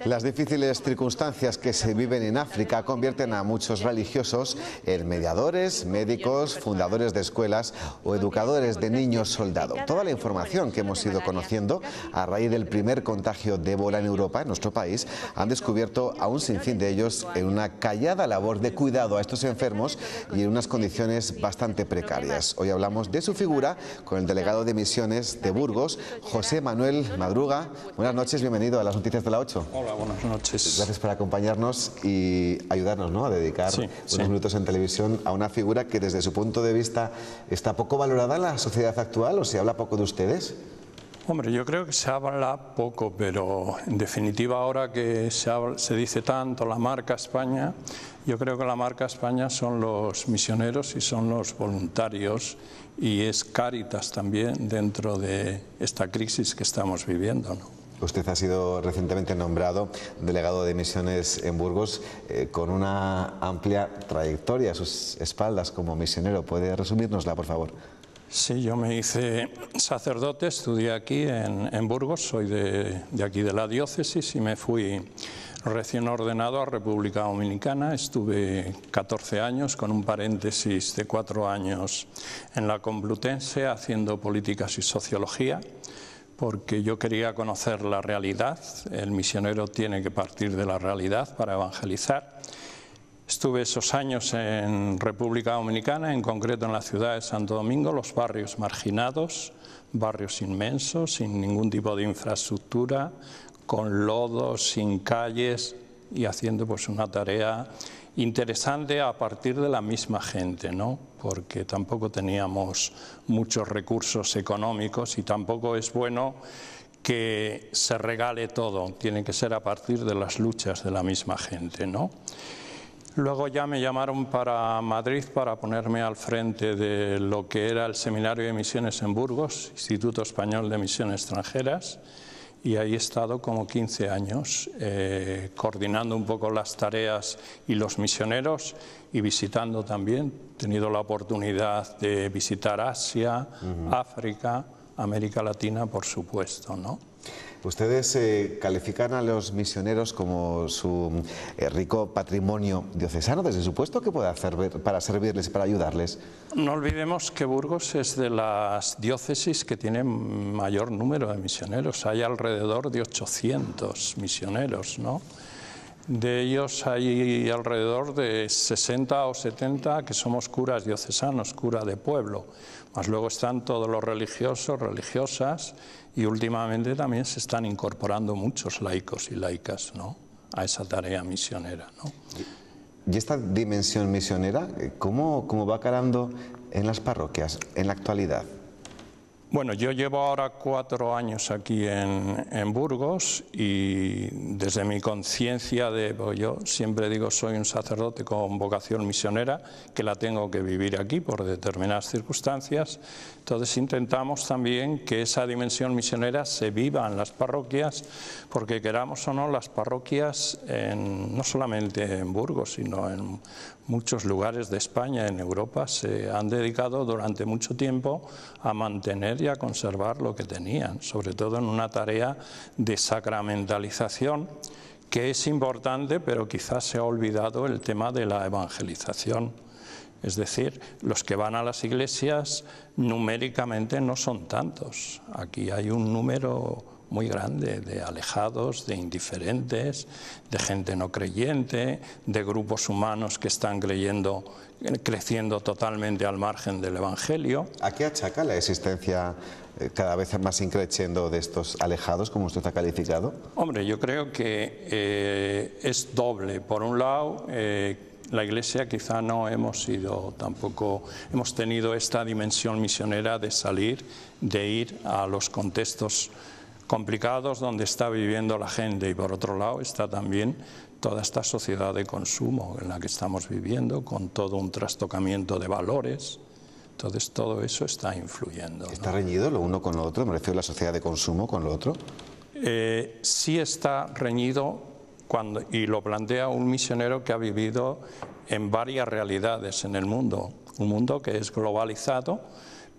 Las difíciles circunstancias que se viven en África convierten a muchos religiosos en mediadores, médicos, fundadores de escuelas o educadores de niños soldado. Toda la información que hemos ido conociendo a raíz del primer contagio de ébola en Europa, en nuestro país, han descubierto a un sinfín de ellos en una callada labor de cuidado a estos enfermos y en unas condiciones bastante precarias. Hoy hablamos de su figura con el delegado de misiones de Burgos, José Manuel Madruga. Buenas noches, bienvenido a las noticias de la 8. Hola, buenas noches. Gracias por acompañarnos y ayudarnos, ¿no?, a dedicar unos minutos en televisión a una figura que desde su punto de vista está poco valorada en la sociedad actual, o se habla poco de ustedes. Hombre, yo creo que se habla poco, pero en definitiva ahora que se dice tanto la marca España, yo creo que la marca España son los misioneros y son los voluntarios, y es Cáritas también dentro de esta crisis que estamos viviendo, ¿no? Usted ha sido recientemente nombrado delegado de misiones en Burgos con una amplia trayectoria a sus espaldas como misionero. ¿Puede resumírnosla, por favor? Sí, yo me hice sacerdote, estudié aquí en Burgos, soy de aquí de la diócesis, y me fui recién ordenado a República Dominicana. Estuve 14 años con un paréntesis de 4 años en la Complutense haciendo políticas y sociología, porque yo quería conocer la realidad. El misionero tiene que partir de la realidad para evangelizar. Estuve esos años en República Dominicana, en concreto en la ciudad de Santo Domingo, los barrios marginados, barrios inmensos, sin ningún tipo de infraestructura, con lodos, sin calles, y haciendo pues una tarea interesante a partir de la misma gente, ¿no? Porque tampoco teníamos muchos recursos económicos y tampoco es bueno que se regale todo, tiene que ser a partir de las luchas de la misma gente, ¿no? Luego ya me llamaron para Madrid para ponerme al frente de lo que era el Seminario de Misiones en Burgos, Instituto Español de Misiones Extranjeras, y ahí he estado como 15 años coordinando un poco las tareas y los misioneros, y visitando también. He tenido la oportunidad de visitar Asia, África, América Latina, por supuesto, ¿no? Ustedes califican a los misioneros como su rico patrimonio diocesano. Desde su puesto, ¿qué puede hacer para servirles y para ayudarles? No olvidemos que Burgos es de las diócesis que tiene mayor número de misioneros. Hay alrededor de 800 misioneros, ¿no? De ellos hay alrededor de 60 o 70 que somos curas diocesanos, cura de pueblo. Más luego están todos los religiosos, religiosas, y últimamente también se están incorporando muchos laicos y laicas, ¿no?, a esa tarea misionera, ¿no? ¿Y esta dimensión misionera cómo va calando en las parroquias en la actualidad? Bueno, yo llevo ahora 4 años aquí en Burgos, y desde mi conciencia pues yo siempre digo, soy un sacerdote con vocación misionera, que la tengo que vivir aquí por determinadas circunstancias. Entonces intentamos también que esa dimensión misionera se viva en las parroquias, porque queramos o no, las parroquias no solamente en Burgos, sino en muchos lugares de España, en Europa, se han dedicado durante mucho tiempo a mantener y a conservar lo que tenían, sobre todo en una tarea de sacramentalización, que es importante, pero quizás se ha olvidado el tema de la evangelización. Es decir, los que van a las iglesias numéricamente no son tantos. Aquí hay un número muy grande de alejados, de indiferentes, de gente no creyente, de grupos humanos que están creciendo totalmente al margen del Evangelio. ¿A qué achaca la existencia cada vez más increciendo de estos alejados, como usted ha calificado? Hombre, yo creo que es doble. Por un lado, la Iglesia quizá no hemos tenido esta dimensión misionera de salir, de ir a los contextos complicados donde está viviendo la gente, y por otro lado está también toda esta sociedad de consumo en la que estamos viviendo, con todo un trastocamiento de valores. Entonces todo eso está influyendo, ¿no? ¿Está reñido lo uno con lo otro? ¿Me refiero a la sociedad de consumo con lo otro? Sí está reñido, y lo plantea un misionero que ha vivido en varias realidades en el mundo. Un mundo que es globalizado,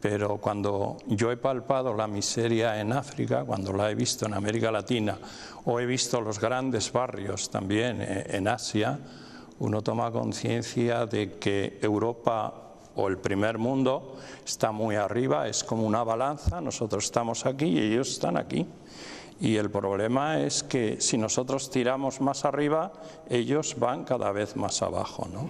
pero cuando yo he palpado la miseria en África, cuando la he visto en América Latina, o he visto los grandes barrios también en Asia, uno toma conciencia de que Europa o el primer mundo está muy arriba, es como una balanza, nosotros estamos aquí y ellos están aquí. Y el problema es que si nosotros tiramos más arriba, ellos van cada vez más abajo, ¿no?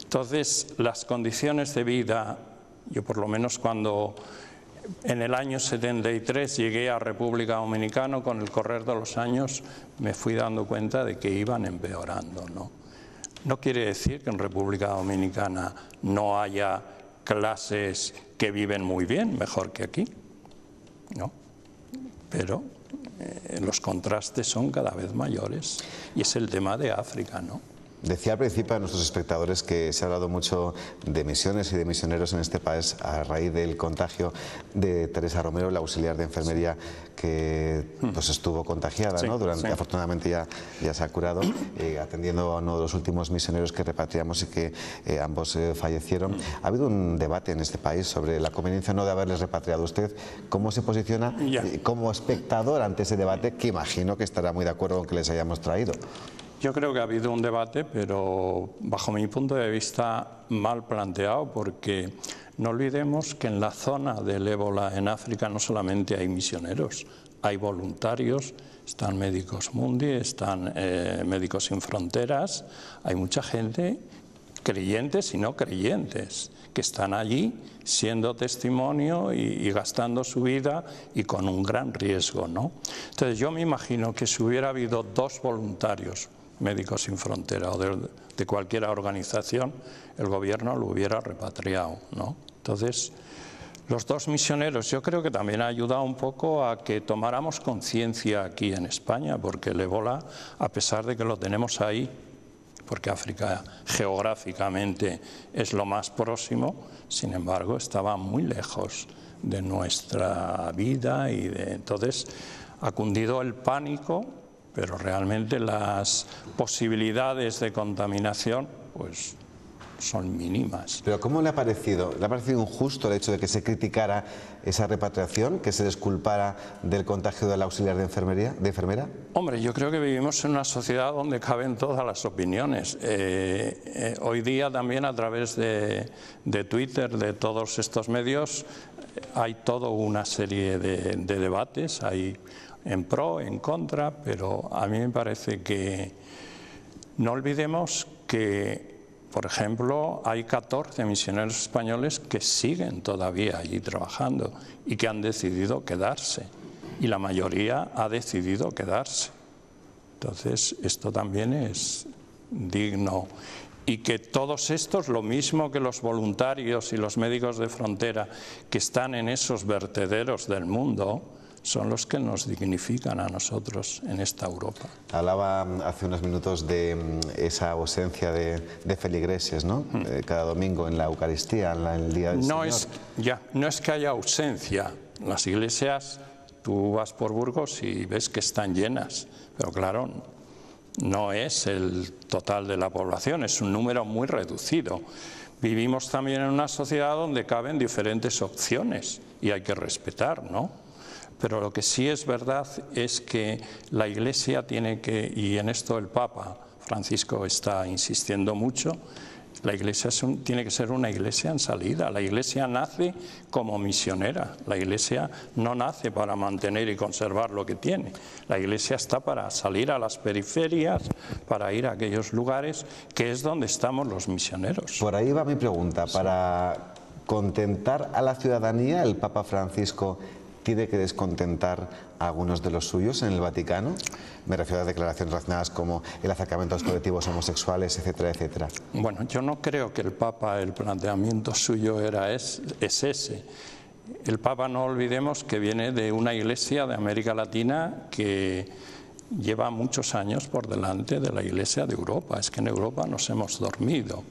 Entonces, las condiciones de vida, yo por lo menos cuando en el año 73 llegué a República Dominicana, con el correr de los años me fui dando cuenta de que iban empeorando, ¿no? No quiere decir que en República Dominicana no haya clases que viven muy bien, mejor que aquí, ¿no? Pero los contrastes son cada vez mayores y es el tema de África, ¿no? Decía al principio a nuestros espectadores que se ha hablado mucho de misiones y de misioneros en este país a raíz del contagio de Teresa Romero, la auxiliar de enfermería que pues estuvo contagiada, ¿no? Afortunadamente ya se ha curado, atendiendo a uno de los últimos misioneros que repatriamos y que ambos fallecieron. Ha habido un debate en este país sobre la conveniencia o no de haberles repatriado. ¿Usted cómo se posiciona como espectador ante ese debate, que imagino que estará muy de acuerdo con que les hayamos traído? Yo creo que ha habido un debate, pero bajo mi punto de vista mal planteado, porque no olvidemos que en la zona del ébola en África no solamente hay misioneros, hay voluntarios, están Médicos Mundi, están Médicos Sin Fronteras, hay mucha gente, creyentes y no creyentes, que están allí siendo testimonio y gastando su vida y con un gran riesgo, ¿no? Entonces yo me imagino que si hubiera habido 2 voluntarios, Médicos Sin Fronteras o de cualquier organización, el gobierno lo hubiera repatriado, ¿no? Entonces, los 2 misioneros, yo creo que también ha ayudado un poco a que tomáramos conciencia aquí en España, porque el ébola, a pesar de que lo tenemos ahí, porque África geográficamente es lo más próximo, sin embargo estaba muy lejos de nuestra vida y entonces ha cundido el pánico, pero realmente las posibilidades de contaminación pues son mínimas. ¿Pero cómo le ha parecido? ¿Le ha parecido injusto el hecho de que se criticara esa repatriación, que se desculpara del contagio de la auxiliar de enfermera? Hombre, yo creo que vivimos en una sociedad donde caben todas las opiniones. Hoy día también a través de Twitter, de todos estos medios, hay toda una serie de debates, hay en pro, en contra, pero a mí me parece que no olvidemos que, por ejemplo, hay 14 misioneros españoles que siguen todavía allí trabajando y que han decidido quedarse, y la mayoría ha decidido quedarse. Entonces, esto también es digno. Y que todos estos, lo mismo que los voluntarios y los médicos de frontera que están en esos vertederos del mundo, son los que nos dignifican a nosotros en esta Europa. Hablaba hace unos minutos de esa ausencia de feligreses, ¿no? Cada domingo en la Eucaristía, en el Día del Señor. No es que haya ausencia. Las iglesias, tú vas por Burgos y ves que están llenas, pero claro, no es el total de la población, es un número muy reducido. Vivimos también en una sociedad donde caben diferentes opciones y hay que respetar, ¿no? Pero lo que sí es verdad es que la Iglesia tiene que, y en esto el Papa Francisco está insistiendo mucho, la Iglesia tiene que ser una Iglesia en salida. La Iglesia nace como misionera, la Iglesia no nace para mantener y conservar lo que tiene. La Iglesia está para salir a las periferias, para ir a aquellos lugares que es donde estamos los misioneros. Por ahí va mi pregunta. Para contentar a la ciudadanía, el Papa Francisco tiene que descontentar a algunos de los suyos en el Vaticano. Me refiero a declaraciones relacionadas como el acercamiento a los colectivos homosexuales, etcétera, etcétera. Bueno, yo no creo que el Papa, el planteamiento suyo es ese. El Papa, no olvidemos que viene de una iglesia de América Latina que lleva muchos años por delante de la iglesia de Europa. Es que en Europa nos hemos dormido.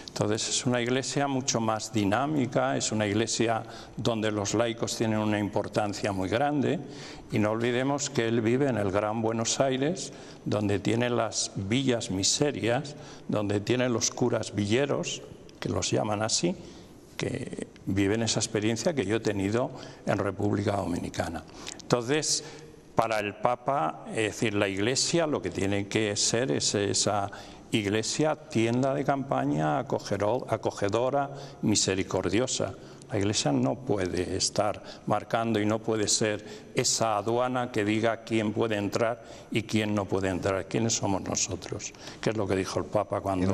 Entonces es una iglesia mucho más dinámica, es una iglesia donde los laicos tienen una importancia muy grande, y no olvidemos que él vive en el Gran Buenos Aires, donde tiene las villas miserias, donde tiene los curas villeros, que los llaman así, que viven esa experiencia que yo he tenido en República Dominicana. Entonces, para el Papa, es decir, la Iglesia lo que tiene que ser es esa Iglesia tienda de campaña, acogedora, misericordiosa. La Iglesia no puede estar marcando y no puede ser esa aduana que diga quién puede entrar y quién no puede entrar. ¿Quiénes somos nosotros? Que es lo que dijo el Papa cuando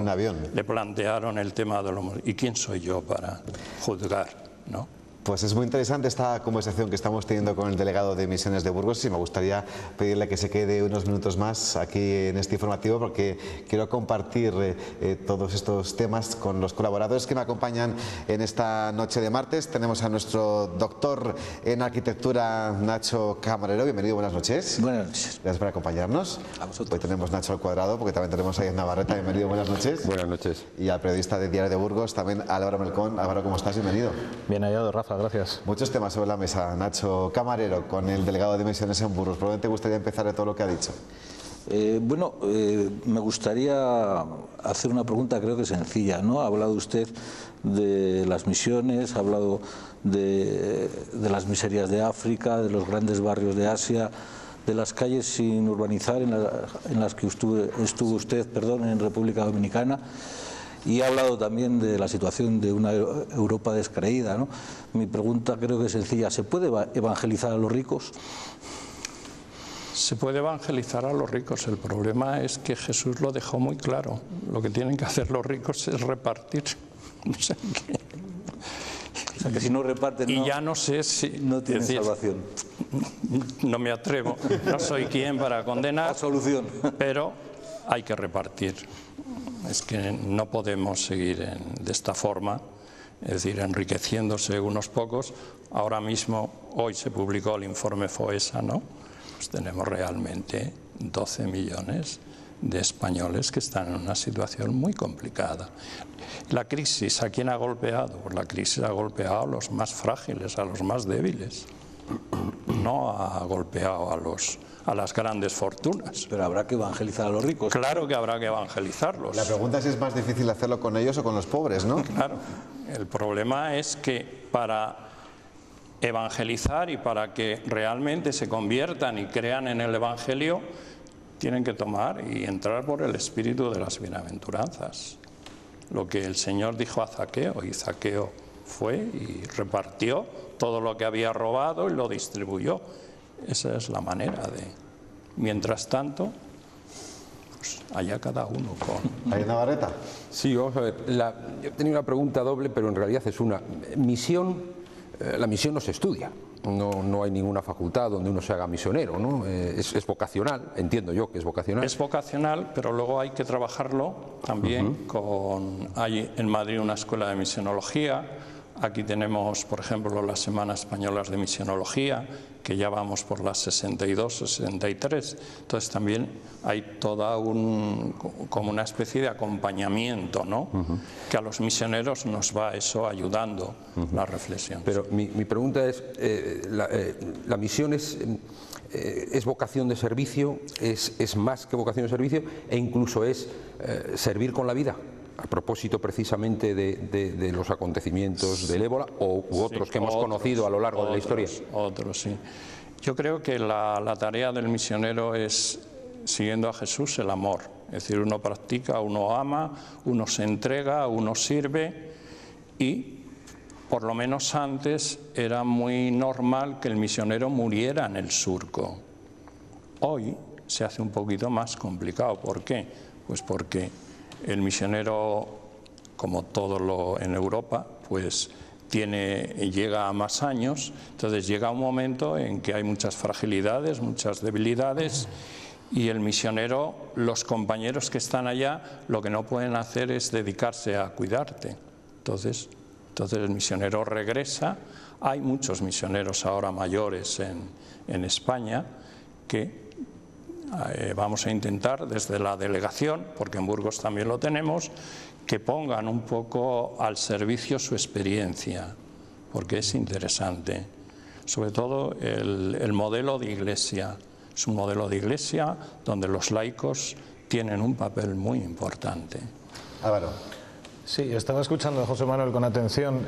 le plantearon el tema de los... ¿Y quién soy yo para juzgar? ¿No? Pues es muy interesante esta conversación que estamos teniendo con el delegado de Misiones de Burgos y me gustaría pedirle que se quede unos minutos más aquí en este informativo porque quiero compartir todos estos temas con los colaboradores que me acompañan en esta noche de martes. Tenemos a nuestro doctor en arquitectura, Nacho Camarero. Bienvenido, buenas noches. Buenas noches. Gracias por acompañarnos. A vosotros. Hoy tenemos Nacho al cuadrado porque también tenemos ahí en Navarrete. Bienvenido, buenas noches. Buenas noches. Y al periodista de Diario de Burgos, también Álvaro Melcón. Álvaro, ¿cómo estás? Bienvenido. Bien hallado, Rafa. Gracias. Muchos temas sobre la mesa. Nacho Camarero, con el delegado de Misiones en Burgos. ¿Por dónde te gustaría empezar de todo lo que ha dicho? Me gustaría hacer una pregunta, creo que sencilla, ¿no? Ha hablado usted de las misiones, ha hablado de las miserias de África, de los grandes barrios de Asia, de las calles sin urbanizar en las que estuvo usted en República Dominicana. Y ha hablado también de la situación de una Europa descreída, ¿no? Mi pregunta creo que es sencilla. ¿Se puede evangelizar a los ricos? Se puede evangelizar a los ricos. El problema es que Jesús lo dejó muy claro. Lo que tienen que hacer los ricos es repartir. O sea que si no reparten, y ya no sé si... No tienen salvación. No me atrevo. No soy quien para condenar. La solución. Pero hay que repartir. Es que no podemos seguir de esta forma, es decir, enriqueciéndose unos pocos. Ahora mismo, hoy se publicó el informe FOESA, ¿no? Pues tenemos realmente 12 millones de españoles que están en una situación muy complicada. La crisis, ¿a quién ha golpeado? Pues la crisis ha golpeado a los más frágiles, a los más débiles. No ha golpeado a las grandes fortunas. Pero habrá que evangelizar a los ricos. Claro que habrá que evangelizarlos. La pregunta es si es más difícil hacerlo con ellos o con los pobres, ¿no? Claro. El problema es que para evangelizar y para que realmente se conviertan y crean en el Evangelio, tienen que tomar y entrar por el espíritu de las bienaventuranzas. Lo que el Señor dijo a Zaqueo, y Zaqueo fue y repartió todo lo que había robado y lo distribuyó. Esa es la manera de... Mientras tanto, pues allá cada uno con... ¿Hay Navarrete? Sí, vamos a ver. Yo tenía una pregunta doble, pero en realidad es una. La misión no se estudia. No hay ninguna facultad donde uno se haga misionero, ¿no? Es vocacional, entiendo yo que es vocacional. Es vocacional, pero luego hay que trabajarlo también hay en Madrid una escuela de misionología. Aquí tenemos, por ejemplo, las Semanas Españolas de Misionología, que ya vamos por las 62, 63. Entonces también hay toda como una especie de acompañamiento, ¿no? Que a los misioneros nos va eso ayudando la reflexión. Pero mi pregunta es, ¿la misión es vocación de servicio, es más que vocación de servicio e incluso es servir con la vida? A propósito precisamente de los acontecimientos del ébola u otros que hemos conocido a lo largo de la historia. Otros, sí. Yo creo que la tarea del misionero es, siguiendo a Jesús, el amor. Es decir, uno practica, uno ama, uno se entrega, uno sirve y, por lo menos antes, era muy normal que el misionero muriera en el surco. Hoy se hace un poquito más complicado. ¿Por qué? Pues porque el misionero, como todo en Europa, pues llega a más años, entonces llega un momento en que hay muchas fragilidades, muchas debilidades, y el misionero, los compañeros que están allá, lo que no pueden hacer es dedicarse a cuidarte. Entonces el misionero regresa. Hay muchos misioneros ahora mayores en España que vamos a intentar desde la delegación, porque en Burgos también lo tenemos, que pongan un poco al servicio su experiencia, porque es interesante. Sobre todo el modelo de iglesia. Es un modelo de iglesia donde los laicos tienen un papel muy importante. Álvaro. Sí, estaba escuchando a José Manuel con atención,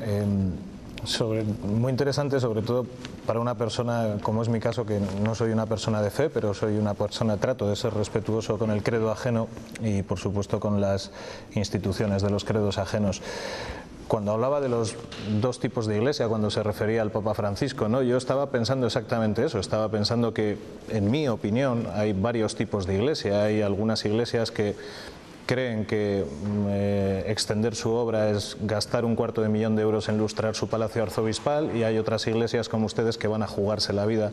muy interesante, sobre todo para una persona, como es mi caso, que no soy una persona de fe, pero soy una persona, trato de ser respetuoso con el credo ajeno y por supuesto con las instituciones de los credos ajenos. Cuando hablaba de los dos tipos de iglesia, cuando se refería al Papa Francisco, ¿no? Yo estaba pensando exactamente eso, estaba pensando que, en mi opinión, hay varios tipos de iglesia. Hay algunas iglesias que creen que extender su obra es gastar $250.000 de euros en lustrar su palacio arzobispal, y hay otras iglesias como ustedes que van a jugarse la vida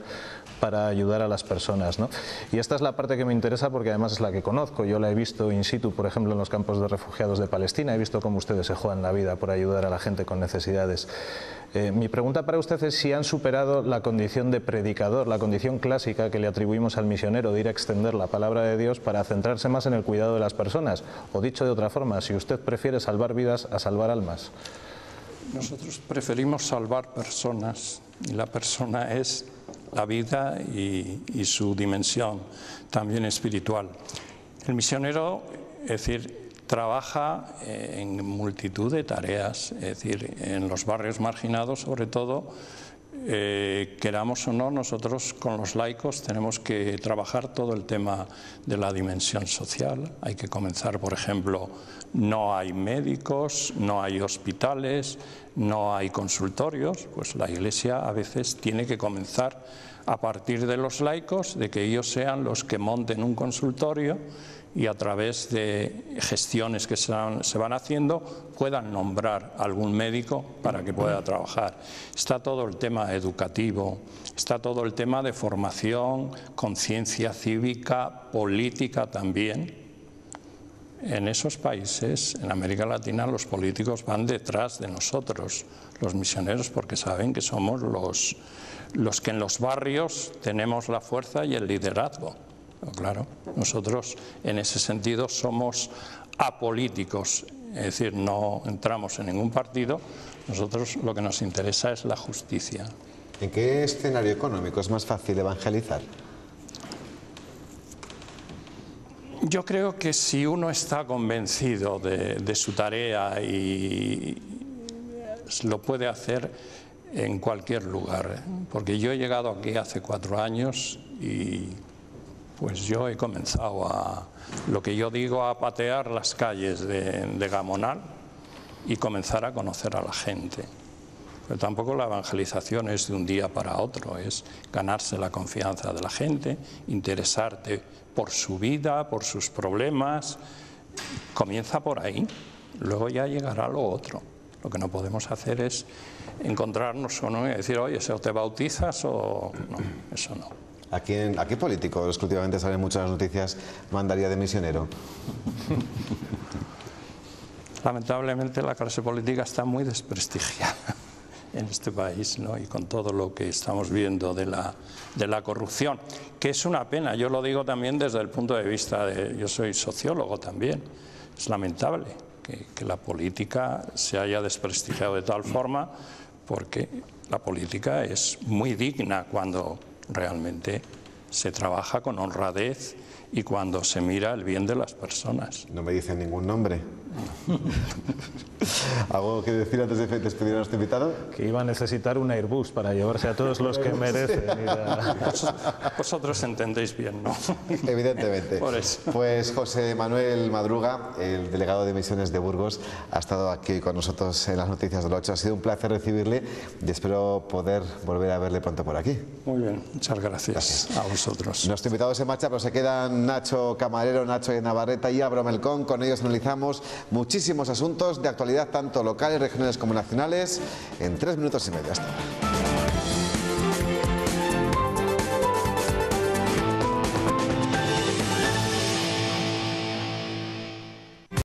para ayudar a las personas, ¿no? Y esta es la parte que me interesa porque además es la que conozco. Yo la he visto in situ, por ejemplo, en los campos de refugiados de Palestina. He visto cómo ustedes se juegan la vida por ayudar a la gente con necesidades. Mi pregunta para usted es si han superado la condición de predicador, la condición clásica que le atribuimos al misionero de ir a extender la palabra de Dios para centrarse más en el cuidado de las personas. O dicho de otra forma, si usted prefiere salvar vidas a salvar almas. Nosotros preferimos salvar personas, y la persona es la vida y su dimensión también espiritual. El misionero, es decir, trabaja en multitud de tareas, es decir, en los barrios marginados sobre todo. Queramos o no, nosotros con los laicos tenemos que trabajar todo el tema de la dimensión social. Hay que comenzar, por ejemplo, no hay médicos, no hay hospitales, no hay consultorios. Pues la Iglesia a veces tiene que comenzar a partir de los laicos, de que ellos sean los que monten un consultorio y a través de gestiones que se van haciendo puedan nombrar algún médico para que pueda trabajar. Está todo el tema educativo, está todo el tema de formación, conciencia cívica, política también. En esos países, en América Latina, los políticos van detrás de nosotros, los misioneros, porque saben que somos los que en los barrios tenemos la fuerza y el liderazgo. Claro, nosotros en ese sentido somos apolíticos, es decir, no entramos en ningún partido. Nosotros lo que nos interesa es la justicia. ¿En qué escenario económico es más fácil evangelizar? Yo creo que si uno está convencido de su tarea y lo puede hacer en cualquier lugar, porque yo he llegado aquí hace 4 años y pues yo he comenzado lo que yo digo, a patear las calles de Gamonal y comenzar a conocer a la gente. Pero tampoco la evangelización es de un día para otro, es ganarse la confianza de la gente, interesarte por su vida, por sus problemas. Comienza por ahí, luego ya llegará lo otro. Lo que no podemos hacer es encontrarnos con uno y decir, oye, ¿o te bautizas o no? Eso no. ¿A qué político, los que últimamente salen muchas las noticias, mandaría de misionero? Lamentablemente la clase política está muy desprestigiada en este país, ¿no? Y con todo lo que estamos viendo de la corrupción, que es una pena. Yo lo digo también desde el punto de vista yo soy sociólogo también. Es lamentable que la política se haya desprestigiado de tal forma, porque la política es muy digna cuando realmente se trabaja con honradez y cuando se mira el bien de las personas. No me dicen ningún nombre. ¿Algo que decir antes de despedir a nuestro invitado? Que iba a necesitar un Airbus para llevarse a todos los que merecen. Vosotros entendéis bien, ¿no? Evidentemente. Por eso. Pues José Manuel Madruga, el delegado de Misiones de Burgos, ha estado aquí con nosotros en las noticias del 8. Ha sido un placer recibirle y espero poder volver a verle pronto por aquí. Muy bien, muchas gracias a vosotros. Nuestro invitado se marcha, pero se quedan Nacho Camarero, Nacho de Navarrete y Álvaro Melcón. Con ellos analizamos muchísimos asuntos de actualidad, tanto locales, regionales como nacionales, en 3 minutos y medio. Hasta ahora.